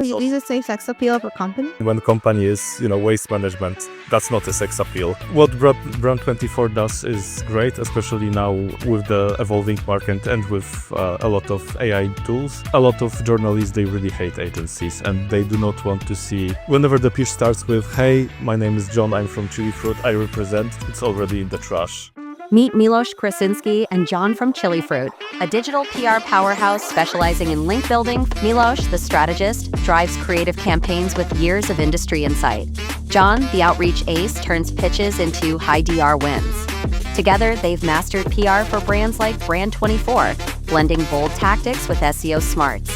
you just say sex appeal of a company? When company is, waste management, that's not a sex appeal. What Brand24 does is great, especially now with the evolving market and with a lot of AI tools. A lot of journalists, they really hate agencies and they do not want to see, whenever the pitch starts with, hey, my name is John, I'm from Chili Fruit, I represent, it's already in the trash. Meet Milosz Kreasinski and John from Chili Fruit, a digital PR powerhouse specializing in link building. Milosz, the strategist, drives creative campaigns with years of industry insight. John, the outreach ace, turns pitches into high DR wins. Together, they've mastered PR for brands like Brand24, blending bold tactics with SEO smarts.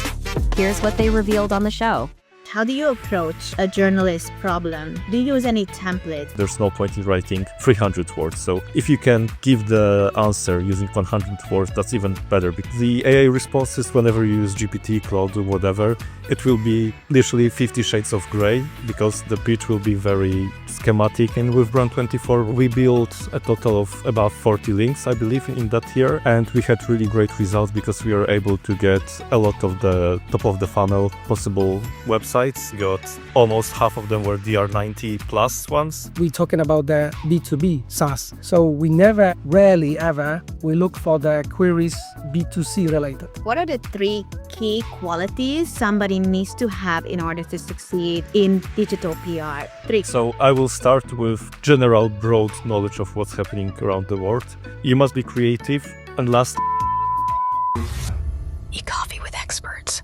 Here's what they revealed on the show. How do you approach a journalist problem? Do you use any template? There's no point in writing 300 words. So if you can give the answer using 100 words, that's even better. Because the AI responses, whenever you use GPT, Claude, or whatever, it will be literally 50 shades of gray because the pitch will be very schematic. And with Brand24, we built a total of about 40 links, I believe, in that year. And we had really great results because we were able to get a lot of the top of the funnel possible websites. Got almost half of them were DR90 plus ones. We're talking about the B2B SaaS. So we rarely ever, we look for the queries B2C related. What are the 3 key qualities somebody needs to have in order to succeed in digital PR? 3. So I will start with general broad knowledge of what's happening around the world. You must be creative, and last, E-coffee with experts.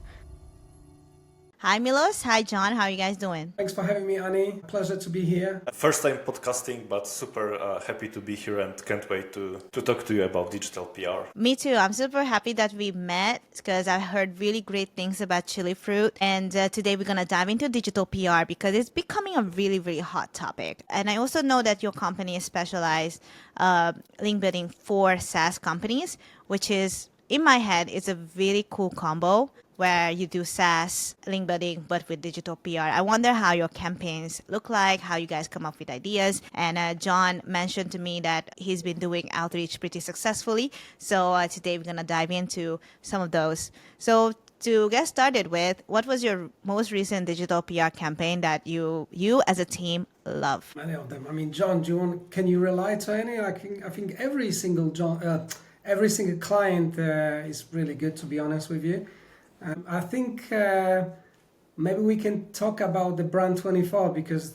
Hi Milosz, hi John, how are you guys doing? Thanks for having me, Ani. Pleasure to be here. first time podcasting, but super happy to be here and can't wait to talk to you about digital PR. Me too. I'm super happy that we met because I heard really great things about Chili Fruit. And today we're going to dive into digital PR because it's becoming a really, really hot topic. And I also know that your company is specialized link building for SaaS companies, which is, in my head, it's a really cool combo where you do SaaS link building, but with digital PR. I wonder how your campaigns look like, how you guys come up with ideas. And John mentioned to me that he's been doing outreach pretty successfully. So today we're going to dive into some of those. So to get started with, what was your most recent digital PR campaign that you as a team love? Many of them. I mean, John, can you relate to any? I think every single client is really good, to be honest with you. I think maybe we can talk about the Brand24 because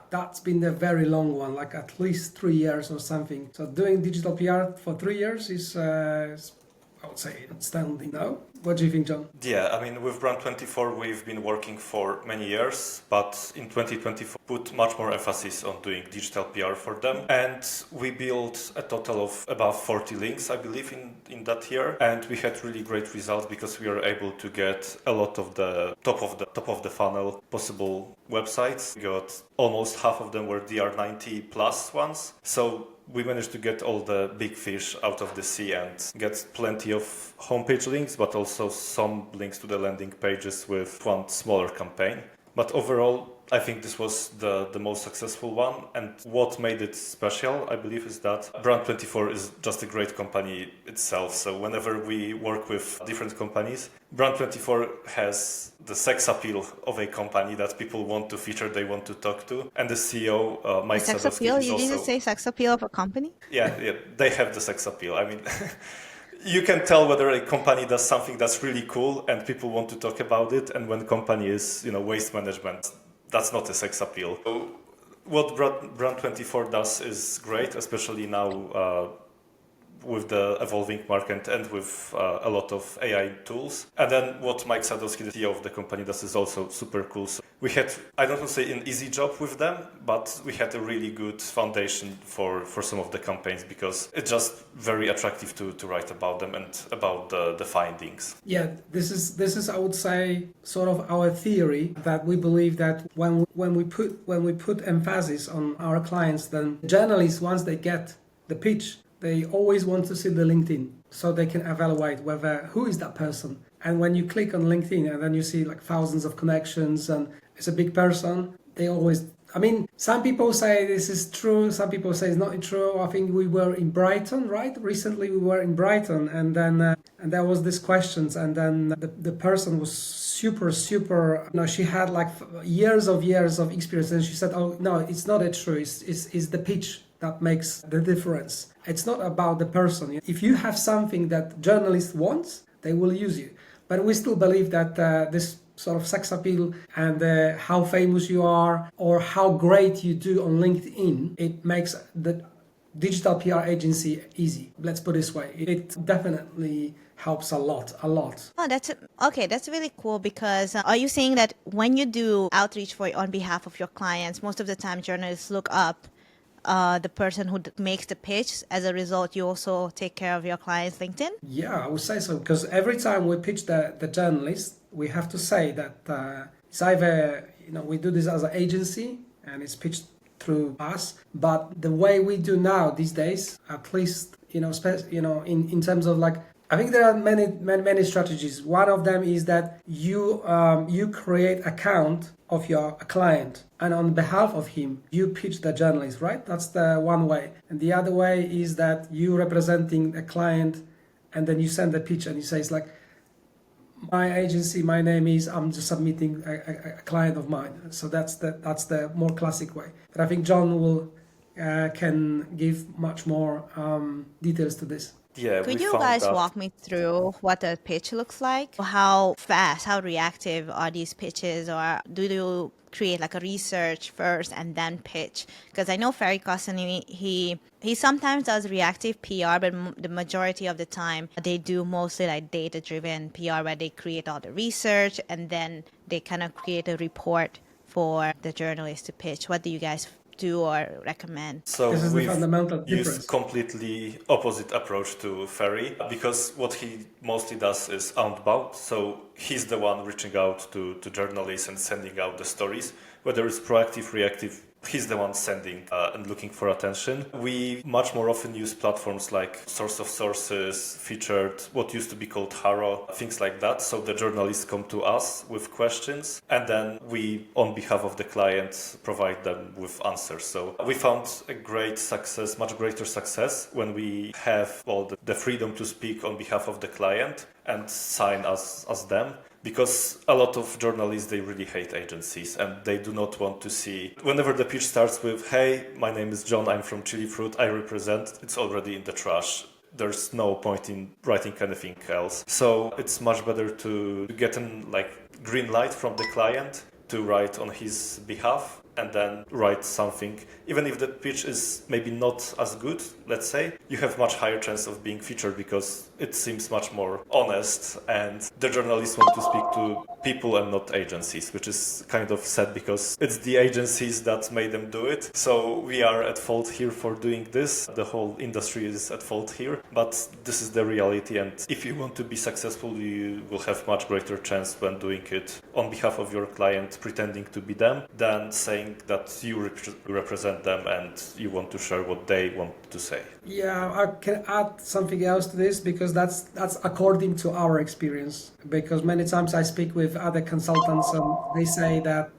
that's been the very long one, like at least 3 years or something. So doing digital PR for 3 years is I would say outstanding. No? What do you think, John? Yeah, I mean, with Brand24, we've been working for many years, but in 2024, put much more emphasis on doing digital PR for them. And we built a total of about 40 links, I believe, in that year. And we had really great results because we were able to get a lot of the top of the funnel possible websites. We got almost half of them were DR90 plus ones. So we managed to get all the big fish out of the sea and get plenty of homepage links, but also some links to the landing pages with one smaller campaign. But overall, I think this was the most successful one. And what made it special, I believe, is that Brand24 is just a great company itself. So whenever we work with different companies, Brand24 has the sex appeal of a company that people want to feature, they want to talk to. And the CEO, Mike Sex Sadowski, appeal? is You also... didn't say sex appeal of a company? Yeah, they have the sex appeal. I mean... You can tell whether a company does something that's really cool and people want to talk about it, and when a company is, waste management, that's not a sex appeal. So what Brand24 does is great, especially now with the evolving market and with a lot of AI tools. And then what Mike Sadowski, the CEO of the company, does is also super cool. So we had, I don't want to say an easy job with them, but we had a really good foundation for some of the campaigns because it's just very attractive to write about them and about the findings. Yeah, this is I would say sort of our theory that we believe that when we put emphasis on our clients, then journalists, once they get the pitch, they always want to see the LinkedIn so they can evaluate who is that person. And when you click on LinkedIn and then you see like thousands of connections and it's a big person, they always I mean, some people say this is true, some people say it's not true. I think we were in Brighton, right? Recently we were in Brighton, and then and there was this questions, and then the person was super, she had like years of experience, and she said, oh, no, it's not true. It's the pitch that makes the difference. It's not about the person. If you have something that journalist wants, they will use you. But we still believe that this sort of sex appeal and how famous you are or how great you do on LinkedIn, it makes the digital PR agency easy. Let's put it this way. It definitely helps a lot. Oh, that's really cool, because are you saying that when you do outreach on behalf of your clients, most of the time journalists look up the person who makes the pitch? As a result, you also take care of your client's LinkedIn? Yeah, I would say so, because every time we pitch the journalist, we have to say that it's either, we do this as an agency and it's pitched through us, but the way we do now these days, at least, in terms of like, I think there are many strategies. One of them is that you create account of your client, and on behalf of him, you pitch the journalist, right? That's the one way. And the other way is that you representing a client, and then you send a pitch and you say, it's like, my agency, my name is, I'm just submitting a client of mine. So that's the more classic way. But I think John can give much more details to this. Yeah, Could we you found guys that. walk me through what a pitch looks like? How fast, how reactive are these pitches? Or do you create like a research first and then pitch? Because I know Ferry Kosany, he sometimes does reactive PR, but the majority of the time they do mostly like data-driven PR, where they create all the research and then they kind of create a report for the journalist to pitch. What do you guys do or recommend? So This is the we've fundamental difference. used completely opposite approach to Ferry, because what he mostly does is outbound. So he's the one reaching out to journalists and sending out the stories. Whether it's proactive, reactive, he's the one sending and looking for attention. We much more often use platforms like Source of Sources, Featured, what used to be called Haro, things like that. So the journalists come to us with questions, and then we, on behalf of the client, provide them with answers. So we found a great success, much greater success, when we have the freedom to speak on behalf of the client and sign as them. Because a lot of journalists, they really hate agencies, and they do not want to see, whenever the pitch starts with, hey, my name is John, I'm from Chili Fruit, I represent, it's already in the trash. There's no point in writing anything else. So it's much better to get an green light from the client to write on his behalf, and then write something. Even if the pitch is maybe not as good, let's say, you have much higher chance of being featured because it seems much more honest, and the journalists want to speak to people and not agencies, which is kind of sad because it's the agencies that made them do it. So we are at fault here for doing this. The whole industry is at fault here, but this is the reality, and if you want to be successful, you will have much greater chance when doing it on behalf of your client, pretending to be them, than saying that you represent them and you want to share what they want to say. Yeah, I can add something else to this, because that's according to our experience. Because many times I speak with other consultants and they say that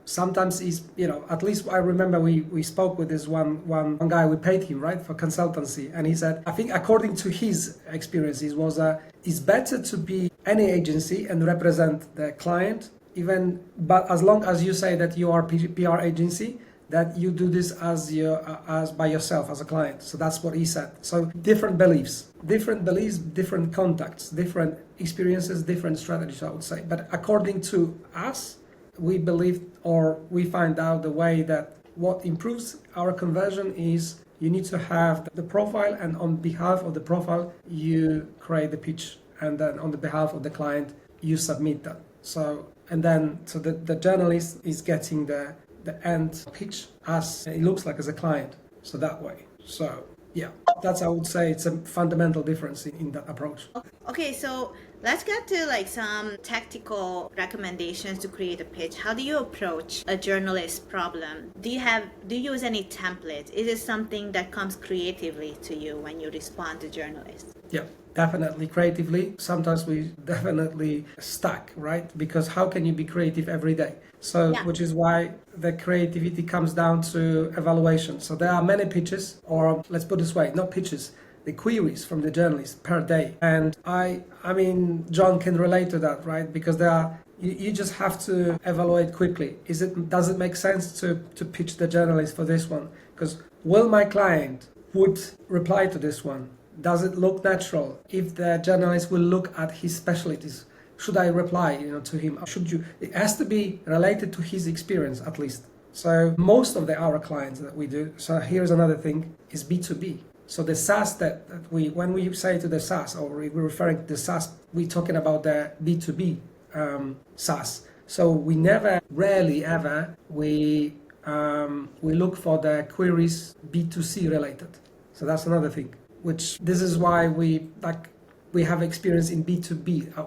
sometimes is, at least I remember we spoke with this one guy, we paid him, right, for consultancy, and he said, I think according to his experiences was it's better to be any agency and represent the client, but as long as you say that you are PR agency, that you do this as by yourself as a client. So that's what he said. So different beliefs, different contacts, different experiences, different strategies, I would say. But according to us, we believe, or we find out the way that what improves our conversion is you need to have the profile, and on behalf of the profile, you create the pitch, and then on the behalf of the client, you submit that. So the journalist is getting the end pitch as it looks like as a client. So that way. So yeah, that's, I would say, it's a fundamental difference in that approach. Okay, so let's get to some tactical recommendations to create a pitch. How do you approach a journalist problem? Do you use any templates? Is it something that comes creatively to you when you respond to journalists? Yeah, definitely creatively. Sometimes we definitely stuck, right? Because how can you be creative every day? So, Yeah. which is why the creativity comes down to evaluation. So there are many pitches, or let's put it this way, not pitches, the queries from the journalists per day. And I mean, John can relate to that, right? Because there are, you just have to evaluate quickly. Does it make sense to pitch the journalist for this one? Because will my client would reply to this one? Does it look natural? If the journalist will look at his specialties, should I reply, to him? Should you? It has to be related to his experience at least. So most of our clients that we do. So here's another thing: is B2B. So the SaaS that when we say to the SaaS, or we're referring to the SaaS, we're talking about the B2B SaaS. So we rarely ever, we look for the queries B2C related. So that's another thing, which this is why we have experience in B2B,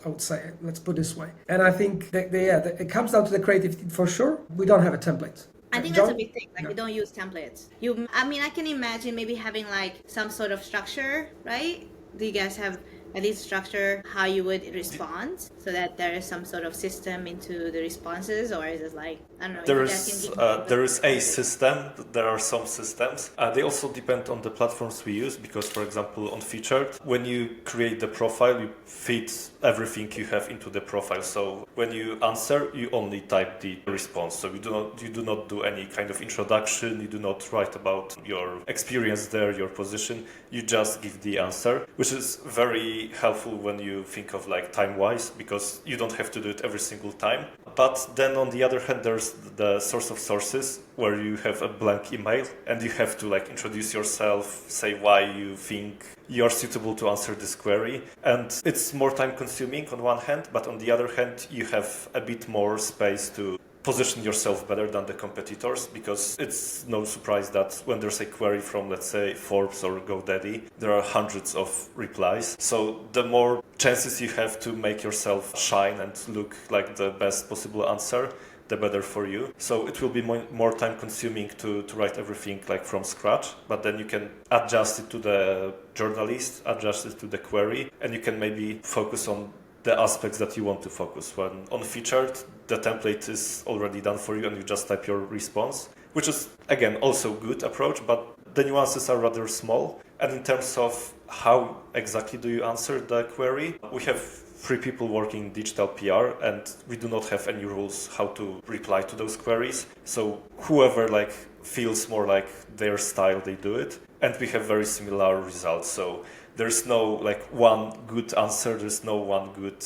I would say, let's put it this way. And I think that it comes down to the creativity for sure. We don't have a template. I think John? that's a big thing. Like, we don't use templates. I mean, I can imagine maybe having like some sort of structure, right? Do you guys have at least structure how you would respond so that there is some sort of system into the responses, or is it like, I don't know. There if you guys is can give there is a system. There are some systems. They also depend on the platforms we use, because, for example, on Featured, when you create the profile, you feed everything you have into the profile. So when you answer, you only type the response. So you do not do any kind of introduction. You do not write about your experience there, your position. You just give the answer, which is very helpful when you think of like time-wise, because you don't have to do it every single time. But then on the other hand, there's the source of sources, where you have a blank email and you have to like introduce yourself, say why you think you're suitable to answer this query. And it's more time consuming on one hand, but on the other hand, you have a bit more space to position yourself better than the competitors, because it's no surprise that when there's a query from, let's say, Forbes or GoDaddy, there are hundreds of replies. So the more chances you have to make yourself shine and look like the best possible answer, the better for you. So it will be more time consuming to write everything like from scratch, but then you can adjust it to the journalist, adjust it to the query, and you can maybe focus on the aspects that you want to focus. When on Featured, the template is already done for you and you just type your response, which is, again, also good approach, but the nuances are rather small. And in terms of how exactly do you answer the query, we have 3 people working in digital PR, and we do not have any rules how to reply to those queries. So whoever like feels more like their style, they do it. And we have very similar results. So there's no like one good answer, there's no one good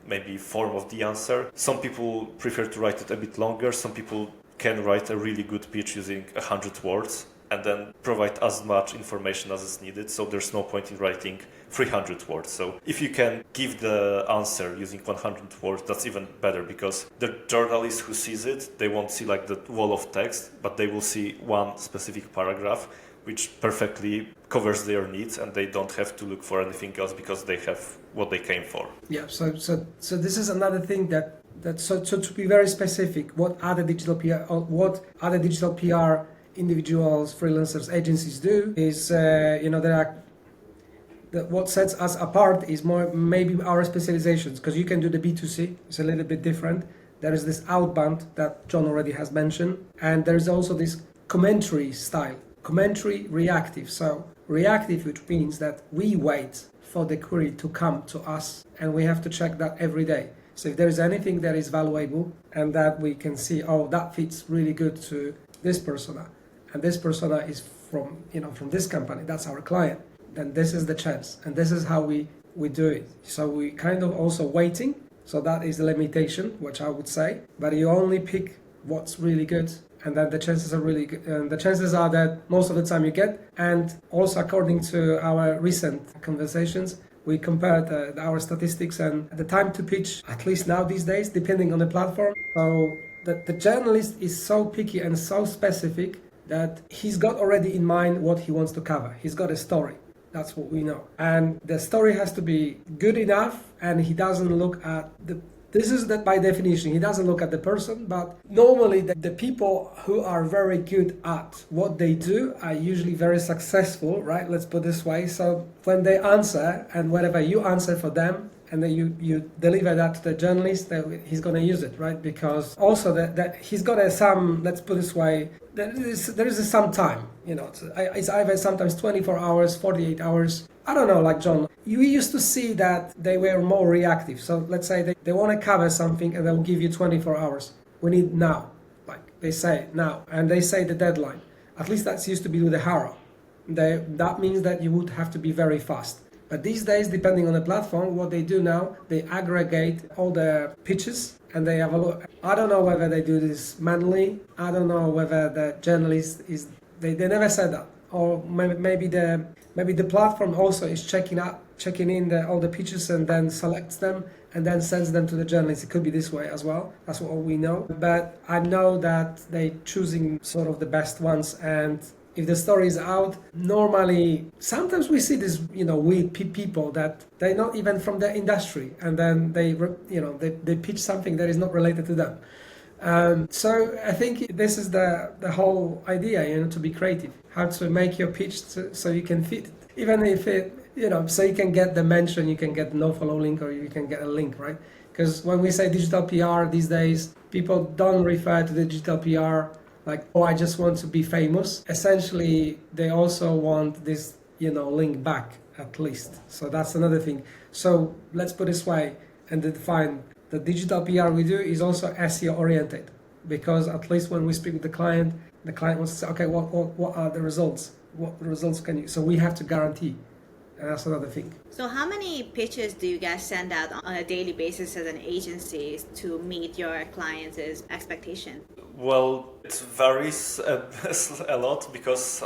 maybe form of the answer. Some people prefer to write it a bit longer, some people can write a really good pitch using 100 words and then provide as much information as is needed, so there's no point in writing 300 words. So if you can give the answer using 100 words, that's even better, because the journalist who sees it, they won't see like the wall of text, but they will see one specific paragraph which perfectly covers their needs, and they don't have to look for anything else because they have what they came for. Yeah, so this is another thing so to be very specific, what other digital PR individuals, freelancers, agencies do is, what sets us apart is more maybe our specializations, because you can do the B2C, it's a little bit different. There is this outbound that John already has mentioned, and there is also this commentary style. Commentary, reactive. So reactive, which means that we wait for the query to come to us, and we have to check that every day. So if there is anything that is valuable and that we can see, oh, that fits really good to this persona, and this persona is from this company, that's our client, then this is the chance, and this is how we do it. So we kind of also waiting. So that is the limitation, which I would say, but you only pick what's really good, and then the chances are really good. And the chances are that most of the time you get. And also, according to our recent conversations, we compared our statistics and the time to pitch, at least now these days, depending on the platform. So the journalist is so picky and so specific that he's got already in mind what he wants to cover. He's got a story. That's what we know. And the story has to be good enough, and he doesn't look at the This is that by definition. He doesn't look at the person, but normally the people who are very good at what they do are usually very successful, right? Let's put it this way. So when they answer, and whatever you answer for them, and then you deliver that to the journalist, he's going to use it, right? Because also that he's got some, let's put it this way, there is some time, it's either sometimes 24 hours, 48 hours. I don't know, like John, we used to see that they were more reactive. So let's say they want to cover something and they'll give you 24 hours. We need now, like they say now, and they say the deadline. At least that's used to be with the Haro. That means that you would have to be very fast. But these days, depending on the platform, what they do now, they aggregate all the pitches and they have a look. I don't know whether they do this manually. I don't know whether the journalist is, they never said that. Or maybe the platform also is checking in all the pitches and then selects them and then sends them to the journalist. It could be this way as well. That's what we know. But I know that they're choosing sort of the best ones, and if the story is out, normally, sometimes we see these, weird people that they're not even from the industry, and then they pitch something that is not related to them. So I think this is the whole idea, to be creative, how to make your pitch so you can fit, even if it, so you can get the mention, you can get the no-follow link, or you can get a link, right? Because when we say digital PR these days, people don't refer to the digital PR like, oh, I just want to be famous. Essentially, they also want this, link back at least. So that's another thing. So let's put it this way and define the digital PR we do is also SEO oriented, because at least when we speak with the client wants to say, okay, what are the results? What results can you? So we have to guarantee. And that's another thing. So how many pitches do you guys send out on a daily basis as an agency to meet your clients' expectation? Well, it varies a lot because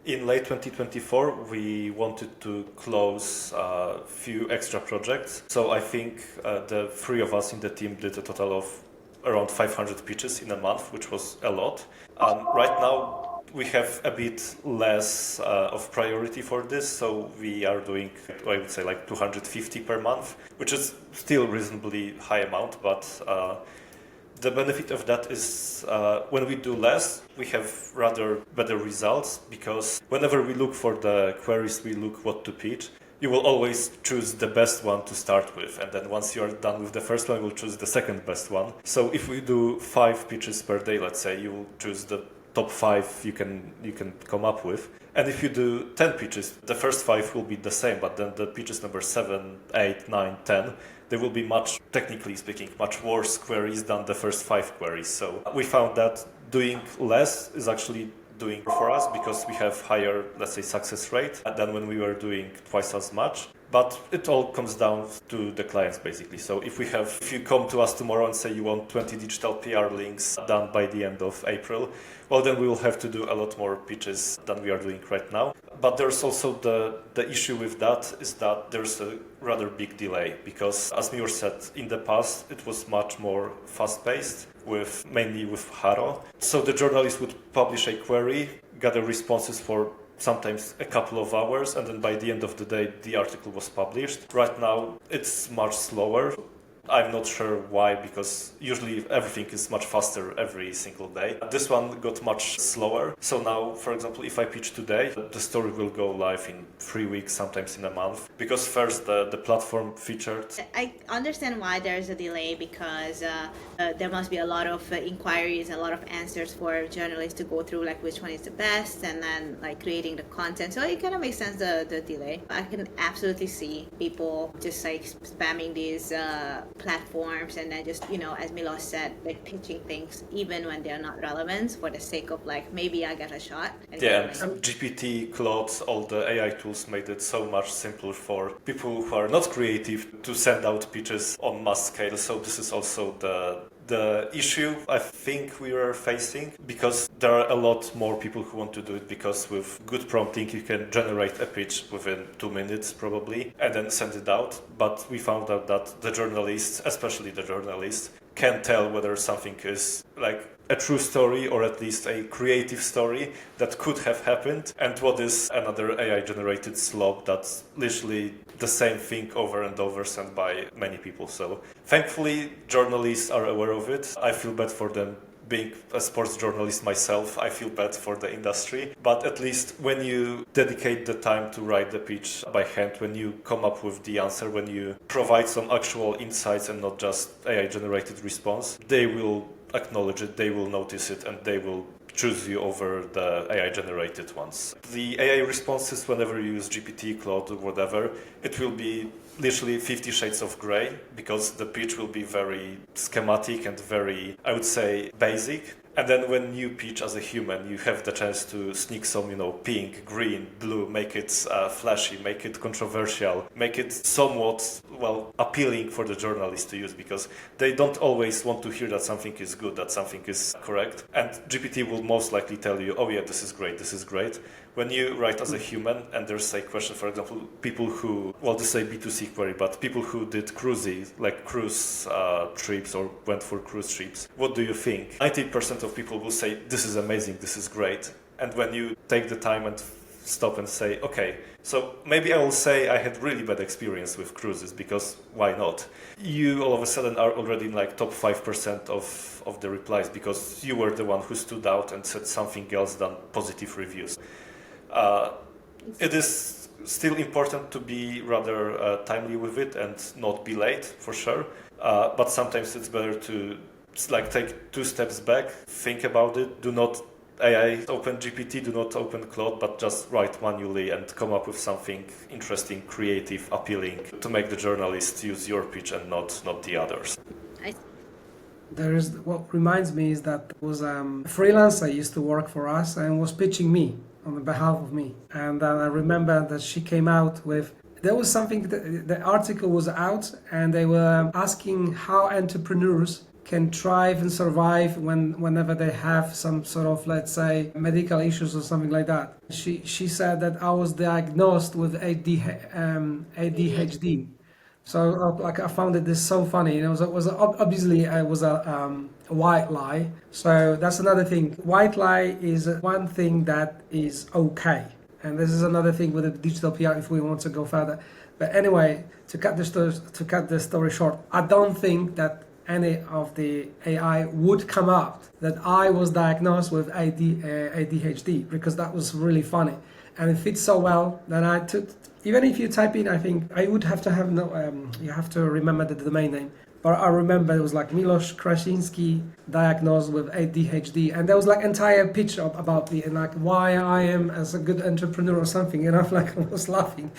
in late 2024 we wanted to close a few extra projects. So I think the three of us in the team did a total of around 500 pitches in a month, which was a lot. Right now we have a bit less of priority for this, so we are doing, I would say, like 250 per month, which is still reasonably high amount, but the benefit of that is when we do less, we have rather better results, because whenever we look for the queries, we look what to pitch. You will always choose the best one to start with, and then once you are done with the first one, you'll choose the second best one. So if we do 5 pitches per day, let's say, you will choose the top 5 you can come up with. And if you do 10 pitches, the first 5 will be the same, but then the pitches number 7, 8, 9, 10, they will be technically speaking, much worse queries than the first 5 queries. So we found that doing less is actually doing for us, because we have higher, let's say, success rate than when we were doing twice as much. But it all comes down to the clients, basically. So if you come to us tomorrow and say you want 20 digital PR links done by the end of April, well, then we will have to do a lot more pitches than we are doing right now. But there's also the issue with that is that there's a rather big delay, because as Milosz said, in the past it was much more fast-paced, mainly with Haro. So the journalist would publish a query, gather responses for sometimes a couple of hours, and then by the end of the day the article was published. Right now it's much slower. I'm not sure why, because usually everything is much faster every single day. This one got much slower. So now, for example, if I pitch today, the story will go live in 3 weeks, sometimes in a month, because first the platform featured. I understand why there's a delay, because there must be a lot of inquiries, a lot of answers for journalists to go through, like which one is the best, and then like creating the content. So it kind of makes sense, the delay. I can absolutely see people just like spamming these platforms, and then just, as Milosz said, like pitching things even when they're not relevant, for the sake of like, maybe I get a shot. Yeah, GPT, Claude, all the AI tools made it so much simpler for people who are not creative to send out pitches on mass scale. So this is also the issue I think we are facing, because there are a lot more people who want to do it, because with good prompting you can generate a pitch within 2 minutes probably and then send it out. But we found out that the journalists, especially the journalists, can tell whether something is like a true story or at least a creative story that could have happened, and what is another AI-generated slob that's literally the same thing over and over sent by many people. So thankfully, journalists are aware of it. I feel bad for them. Being a sports journalist myself, I feel bad for the industry. But at least when you dedicate the time to write the pitch by hand, when you come up with the answer, when you provide some actual insights and not just AI-generated response, they will acknowledge it, they will notice it, and they will choose you over the AI-generated ones. The AI responses, whenever you use GPT, Claude, or whatever, it will be literally 50 shades of gray, because the pitch will be very schematic and very, I would say, basic. And then when you pitch as a human, you have the chance to sneak some, pink, green, blue, make it flashy, make it controversial, make it somewhat, appealing for the journalist to use, because they don't always want to hear that something is good, that something is correct. And GPT will most likely tell you, oh yeah, this is great, this is great. When you write as a human and there's a question, for example, people who, this is a B2C query, but people who did cruises, like cruise trips or went for cruise trips, what do you think? 90% of people will say, this is amazing, this is great. And when you take the time and stop and say, okay, so maybe I will say I had really bad experience with cruises, because why not? You all of a sudden are already in like top 5% of the replies, because you were the one who stood out and said something else than positive reviews. It is still important to be rather timely with it and not be late, for sure. But sometimes it's better to take 2 steps back, think about it. Do not AI open GPT, do not open Claude, but just write manually and come up with something interesting, creative, appealing to make the journalists use your pitch and not the others. What reminds me is that there was a freelancer used to work for us and was pitching me on behalf of me. And I remember that she came out with, there was something, the article was out and they were asking how entrepreneurs can thrive and survive whenever they have some sort of, let's say, medical issues or something like that. She said that I was diagnosed with ADHD. So I found this so funny. It was obviously it was a white lie. So that's another thing. White lie is one thing that is okay, and this is another thing with the digital PR if we want to go further. But anyway, to cut the story short, I don't think that any of the AI would come up that I was diagnosed with ADHD, because that was really funny, and it fits so well that I took. Even if you type in, I think I would have to have you have to remember the domain name. But I remember it was like Milosz Kreasinski diagnosed with ADHD, and there was like entire pitch about me and like why I am as a good entrepreneur or something. And I was laughing,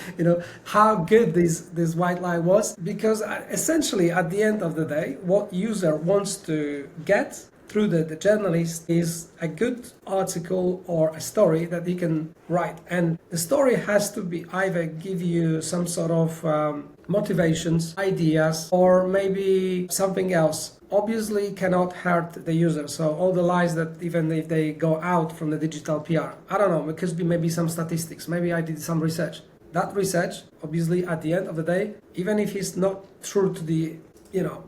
how good this white lie was, because essentially at the end of the day, what user wants to get through the journalist is a good article or a story that he can write. And the story has to be either give you some sort of motivations, ideas, or maybe something else. Obviously cannot hurt the user. So all the lies that even if they go out from the digital PR, I don't know, it could be maybe some statistics, maybe I did some research. That research, obviously at the end of the day, even if it's not true to the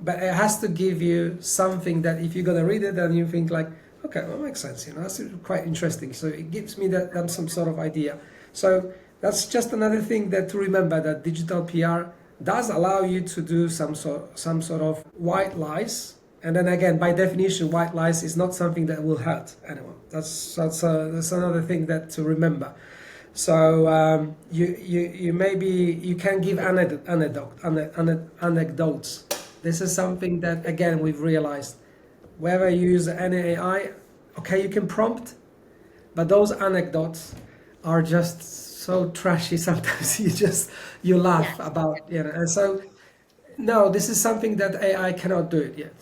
but it has to give you something that if you're going to read it, then you think like, okay, that makes sense, that's quite interesting. So it gives me that some sort of idea. So that's just another thing that to remember, that digital PR does allow you to do some sort of white lies. And then again, by definition, white lies is not something that will hurt anyone. That's another thing that to remember. So you can give anecdotes. This is something that, again, we've realized. Whether you use any AI, okay, you can prompt, but those anecdotes are just so trashy sometimes you laugh about, And so, no, this is something that AI cannot do it yet.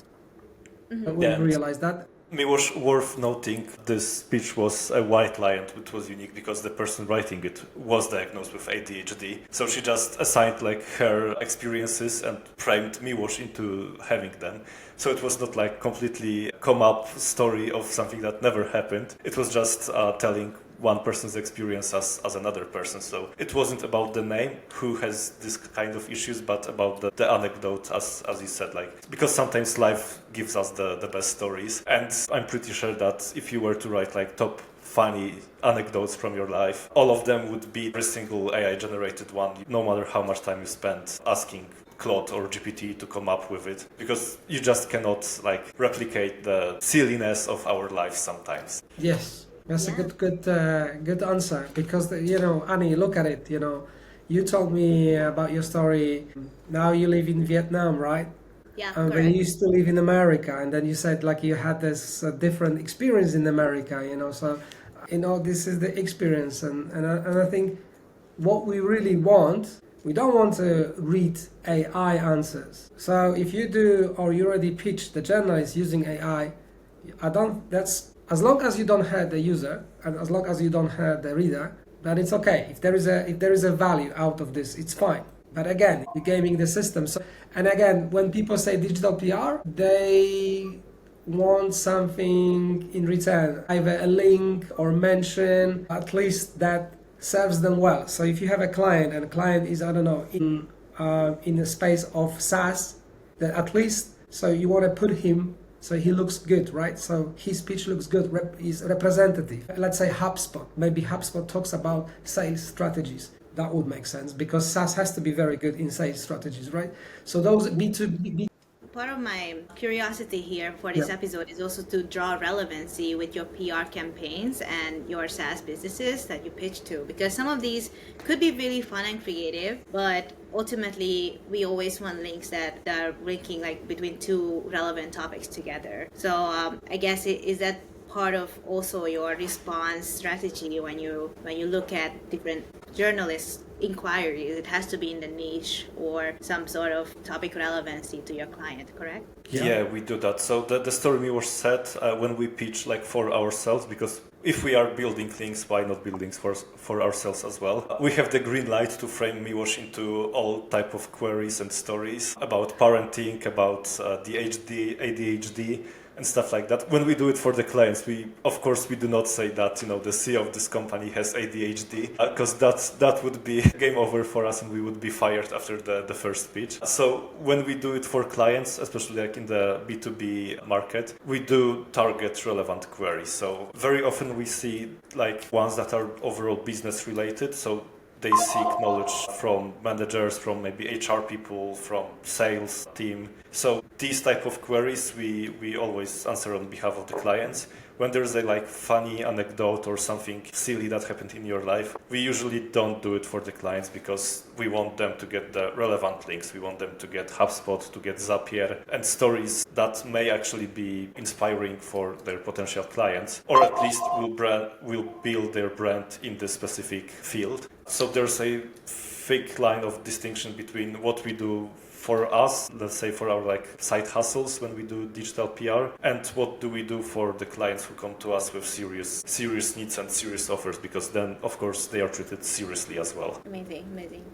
But we've realized that. Milosz, worth noting, this speech was a white lie, and it was unique because the person writing it was diagnosed with ADHD. So she just assigned her experiences and framed Milosz into having them. So it was not completely come up story of something that never happened. It was just telling one person's experience as another person. So it wasn't about the name, who has this kind of issues, but about the anecdote, as you said, like, because sometimes life gives us the best stories. And I'm pretty sure that if you were to write like top funny anecdotes from your life, all of them would be every single AI generated one, no matter how much time you spend asking Claude or GPT to come up with it, because you just cannot like replicate the silliness of our lives sometimes. Yes, that's a good answer, because Annie, look at it. You told me about your story. Now you live in Vietnam, right? Yeah, And when you used to live in America, and then you said like you had this different experience in America, so this is the experience, and I think what we really want, we don't want to read AI answers. So if you do, or you already pitch the journalist using AI, that's, as long as you don't hurt the user and as long as you don't hurt the reader, then it's okay. If there is a value out of this, it's fine. But again, you're gaming the system. So, and again, when people say digital PR, they want something in return, either a link or mention, at least that serves them well. So if you have a client and a client is, I don't know, in the space of SaaS, then at least, so you want to put him so he looks good, right? So his speech looks good, is representative. Let's say HubSpot. Maybe HubSpot talks about sales strategies. That would make sense, because SaaS has to be very good in sales strategies, right? So those B2B. Part of my curiosity here for this episode is also to draw relevancy with your PR campaigns and your SaaS businesses that you pitch to, because some of these could be really fun and creative, but ultimately we always want links that are linking like between two relevant topics together. So I guess is that part of also your response strategy when you look at different journalists inquiries? It has to be in the niche or some sort of topic relevancy to your client, correct? Yeah, we do that. So the story Milosz said, when we pitch like for ourselves, because if we are building things, why not build things for ourselves as well? We have the green light to frame Milosz into all type of queries and stories about parenting, about ADHD, and stuff like that. When we do it for the clients, we do not say that the CEO of this company has ADHD, because that would be game over for us and we would be fired after the first pitch. So when we do it for clients, especially like in the B2B market, we do target relevant queries. So very often we see like ones that are overall business related. So they seek knowledge from managers, from maybe HR people, from sales team. So these type of queries we always answer on behalf of the clients. When there's a like funny anecdote or something silly that happened in your life, we usually don't do it for the clients, because we want them to get the relevant links. We want them to get HubSpot, to get Zapier, and stories that may actually be inspiring for their potential clients, or at least will build their brand in this specific field. So there's a thick line of distinction between what we do for us, let's say for our like side hustles when we do digital PR, and what do we do for the clients who come to us with serious needs and serious offers, because then of course they are treated seriously as well. Amazing.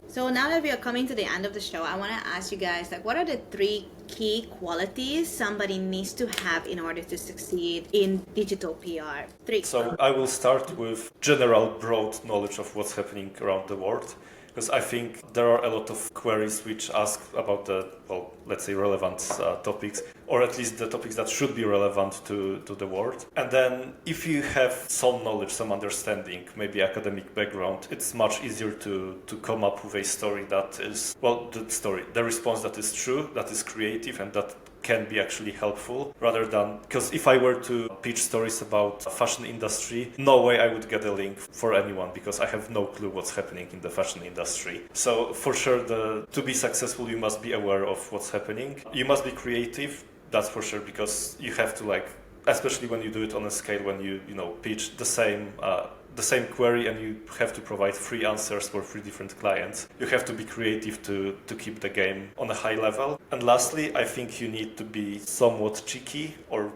So now that we are coming to the end of the show, I want to ask you guys, like, what are the 3 key qualities somebody needs to have in order to succeed in digital PR? 3. So I will start with general broad knowledge of what's happening around the world, because I think there are a lot of queries which ask about let's say relevant topics, or at least the topics that should be relevant to the world. And then if you have some knowledge, some understanding, maybe academic background, it's much easier to come up with a story that is, the response that is true, that is creative, and that can be actually helpful, rather than, because if I were to pitch stories about fashion industry, no way I would get a link for anyone, because I have no clue what's happening in the fashion industry. So for sure, to be successful, you must be aware of what's happening. You must be creative, that's for sure, because you have to especially when you do it on a scale, when you pitch the same query and you have to provide 3 answers for 3 different clients. You have to be creative to keep the game on a high level. And lastly, I think you need to be somewhat cheeky, or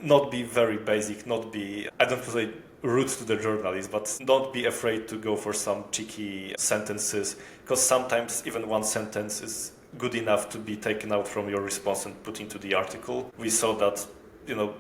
not be very basic, not be, I don't want to say rude to the journalist, but don't be afraid to go for some cheeky sentences, because sometimes even one sentence is good enough to be taken out from your response and put into the article. We saw that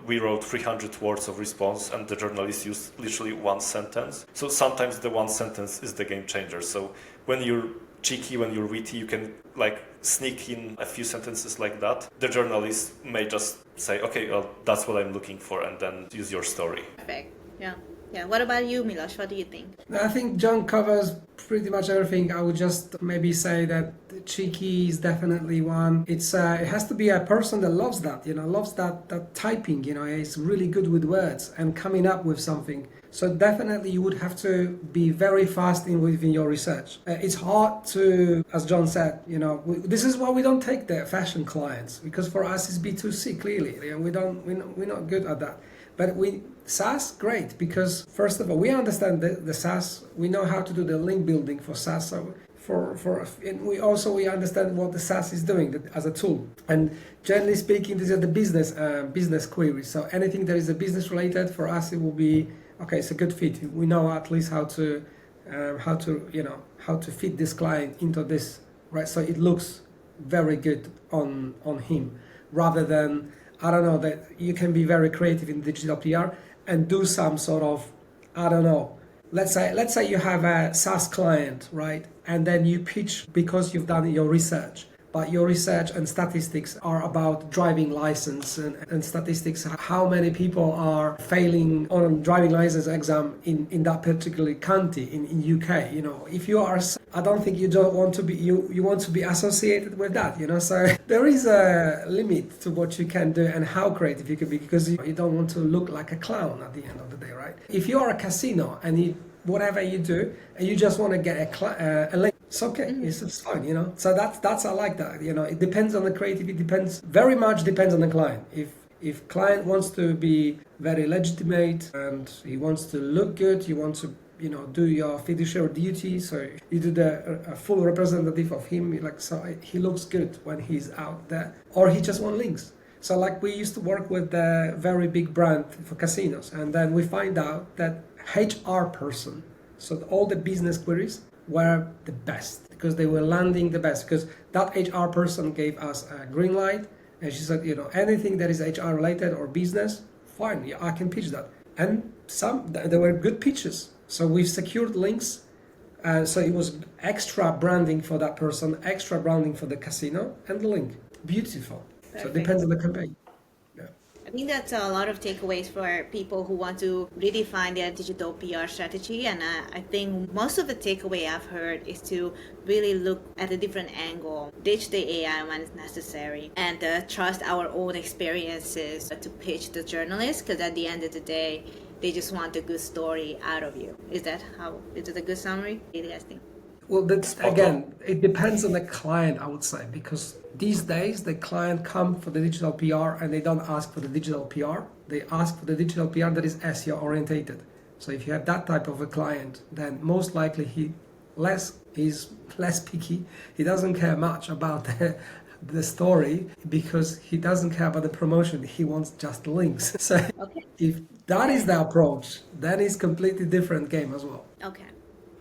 we wrote 300 words of response and the journalist used literally one sentence. So sometimes the one sentence is the game changer. So when you're cheeky, when you're witty, you can like sneak in a few sentences like that. The journalist may just say, okay, well, that's what I'm looking for, and then use your story. Perfect. Yeah. Yeah. What about you, Milosz? What do you think? I think John covers pretty much everything. I would just maybe say that cheeky is definitely one. It has to be a person that loves that, loves that typing, is really good with words and coming up with something. So definitely you would have to be very fast within your research. It's hard to, as John said, this is why we don't take the fashion clients, because for us it's B2C clearly. We're not good at that. But SaaS, great, because first of all, we understand the SaaS. We know how to do the link building for SaaS. So and we understand what the SaaS is doing as a tool. And generally speaking, these are the business queries. So anything that is a business related, for us, it will be okay. It's a good fit. We know at least how to fit this client into this, right? So it looks very good on him, rather than, I don't know, that you can be very creative in digital PR and do some sort of, I don't know, let's say you have a SaaS client, right? And then you pitch because you've done your research, but your research and statistics are about driving license and statistics, how many people are failing on driving license exam in that particular county in UK. If you are, I don't think you don't want to be, you want to be associated with that, so there is a limit to what you can do and how creative you can be, because you don't want to look like a clown at the end of the day, right? If you are a casino and whatever you do, and you just want to get a link, it's okay. It's fine, So that's I like that. It depends on the creative. It very much depends on the client. If client wants to be very legitimate and he wants to look good, you want to do your fiduciary duty. So you do a full representative of him, so he looks good when he's out there, or he just wants links. So like we used to work with a very big brand for casinos, and then we find out that HR person, so all the business queries were the best, because they were landing the best, because that HR person gave us a green light, and she said, anything that is HR related or business, fine, yeah, I can pitch that. And there were good pitches. So we've secured links. So it was extra branding for that person, extra branding for the casino, and the link. Beautiful. Perfect. So it depends on the campaign. I think that's a lot of takeaways for people who want to redefine their digital PR strategy. And I think most of the takeaway I've heard is to really look at a different angle, ditch the AI when it's necessary, and trust our own experiences to pitch the journalists, because at the end of the day, they just want a good story out of you. Is it a good summary? What do you guys think? Well, again, it depends on the client, I would say, because these days the client come for the digital PR and they don't ask for the digital PR. They ask for the digital PR that is SEO orientated. So if you have that type of a client, then most likely he's less picky. He doesn't care much about the story, because he doesn't care about the promotion. He wants just links. So Okay. if that is the approach, that is completely different game as well. Okay.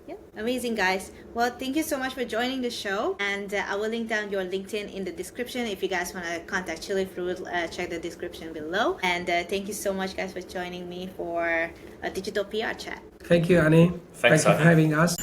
Yeah, amazing, guys. Well, thank you so much for joining the show, and I will link down your LinkedIn in the description. If you guys want to contact Chili Fruit, check the description below. And thank you so much, guys, for joining me for a digital PR chat. Thank you, Ani. Thanks, Thank you Ani. for having us.